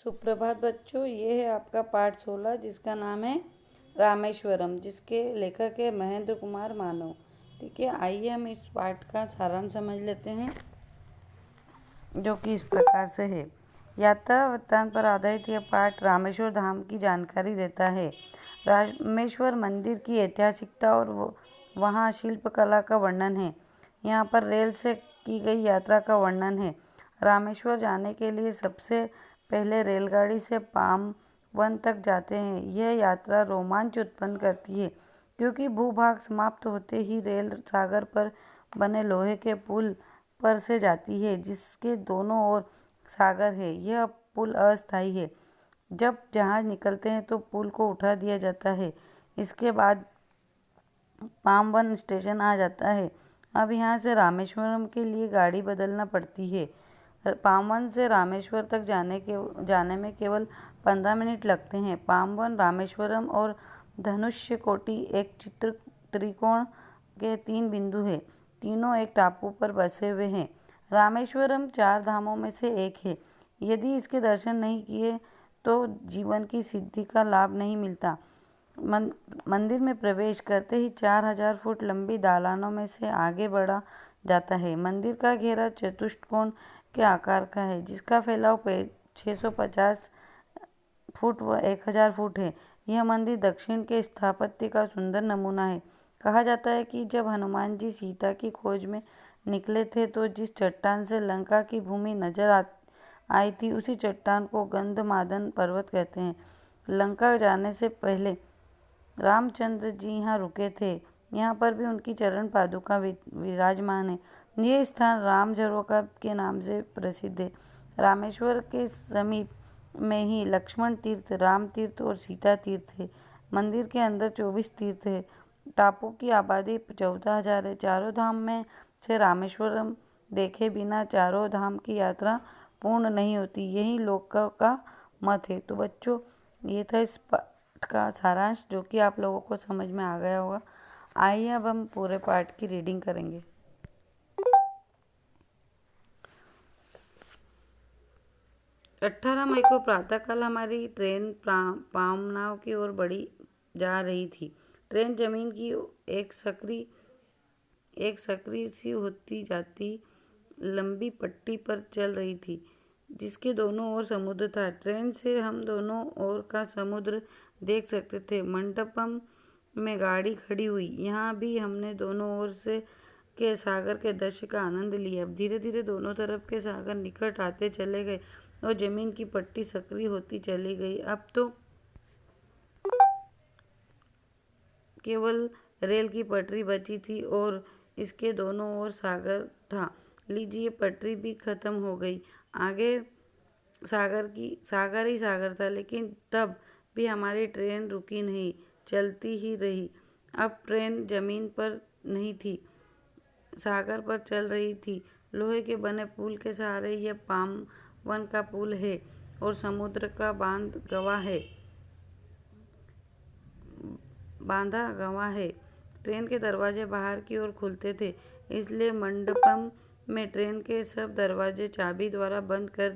सुप्रभात बच्चों, ये है आपका पाठ 16 जिसका नाम है रामेश्वरम, जिसके लेखक है महेंद्र कुमार मानव। ठीक है, आइए हम इस पाठ का सारांश समझ लेते हैं, जो कि इस प्रकार से है। यात्रा वृत्तांत पर आधारित यह पाठ रामेश्वर धाम की जानकारी देता है। रामेश्वर मंदिर की ऐतिहासिकता और वहाँ शिल्पकला का वर्णन है। यहाँ पर रेल से की गई यात्रा का वर्णन है। रामेश्वर जाने के लिए सबसे पहले रेलगाड़ी से पामवन तक जाते हैं। यह यात्रा रोमांच उत्पन्न करती है, क्योंकि भूभाग समाप्त होते ही रेल सागर पर बने लोहे के पुल पर से जाती है, जिसके दोनों ओर सागर है। यह पुल अस्थायी है। जब जहाज निकलते हैं तो पुल को उठा दिया जाता है। इसके बाद पामवन स्टेशन आ जाता है। अब यहाँ से रामेश्वरम के लिए गाड़ी बदलना पड़ती है। पामवन से रामेश्वर तक जाने में केवल 15 मिनट लगते हैं। पामवन, रामेश्वरम और धनुष्य कोटि एक त्रिकोण के 3 बिंदु हैं। तीनों एक टापू पर बसे हुए हैं। रामेश्वरम 4 धामों में से एक है। यदि इसके दर्शन नहीं किए तो जीवन की सिद्धि का लाभ नहीं मिलता। मंदिर में प्रवेश करते ही 4000 फुट लंबी दालानों में से आगे बढ़ा जाता है। मंदिर का घेरा चतुष्कोण के आकार का है, जिसका फैलाव 650 फुट व 1000 फुट है। यह मंदिर दक्षिण के स्थापत्य का सुंदर नमूना है। कहा जाता है कि जब हनुमान जी सीता की खोज में निकले थे तो जिस चट्टान से लंका की भूमि नजर आई थी, उसी चट्टान को गंधमादन पर्वत कहते हैं। लंका जाने से पहले रामचंद्र जी यहाँ रुके थे। यहाँ पर भी उनकी चरण पादुका विराजमान है। ये स्थान राम झरोखा के नाम से प्रसिद्ध है। रामेश्वर के समीप में ही लक्ष्मण तीर्थ, राम तीर्थ और सीता तीर्थ है। मंदिर के अंदर 24 तीर्थ है। टापू की आबादी 14,000 है। चारों धाम में से रामेश्वरम देखे बिना चारों धाम की यात्रा पूर्ण नहीं होती, यही लोगों का मत है। तो बच्चों, ये था इस पाठ का सारांश, जो कि आप लोगों को समझ में आ गया होगा। आइए अब हम पूरे पाठ की रीडिंग करेंगे। 18 मई को प्रातःकाल हमारी ट्रेन पामनाव की ओर बढ़ी जा रही थी। ट्रेन जमीन की एक सकरी सी होती जाती लंबी पट्टी पर चल रही थी, जिसके दोनों ओर समुद्र था। ट्रेन से हम दोनों ओर का समुद्र देख सकते थे। मंडपम में गाड़ी खड़ी हुई। यहाँ भी हमने दोनों ओर से के सागर के दृश्य का आनंद लिया। धीरे धीरे दोनों तरफ के सागर निकट आते चले गए और जमीन की पट्टी सक्रिय होती चली गई। अब तो केवल रेल की पटरी बची थी और इसके दोनों ओर सागर था। लीजिए, पटरी भी खत्म हो गई। आगे सागर ही सागर था, लेकिन तब भी हमारी ट्रेन रुकी नहीं, चलती ही रही। अब ट्रेन जमीन पर नहीं थी, सागर पर चल रही थी। लोहे के बने पुल के सहारे यह पामवन का पुल है और समुद्र का बांधा गवा है। ट्रेन के दरवाजे बाहर की ओर खुलते थे, इसलिए मंडपम में ट्रेन के सब दरवाजे चाबी द्वारा बंद कर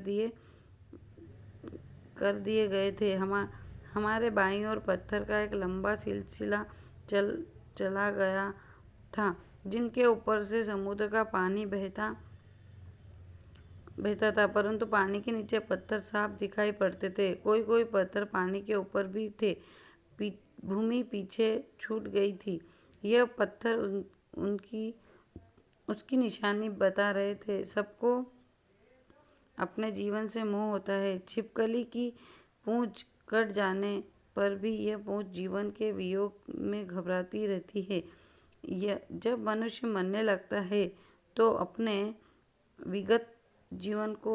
दिए गए थे। हमारे बाईं ओर पत्थर का एक लंबा सिलसिला चला गया था, जिनके ऊपर से समुद्र का पानी बहता था, परंतु पानी के नीचे पत्थर साफ दिखाई पड़ते थे। कोई पत्थर पानी के ऊपर भी थे। भूमि पीछे छूट गई थी। यह पत्थर उसकी निशानी बता रहे थे। सबको अपने जीवन से मोह होता है। छिपकली की पूंछ कट जाने पर भी यह पूंछ जीवन के वियोग में घबराती रहती है। जब मनुष्य मरने लगता है तो अपने विगत जीवन को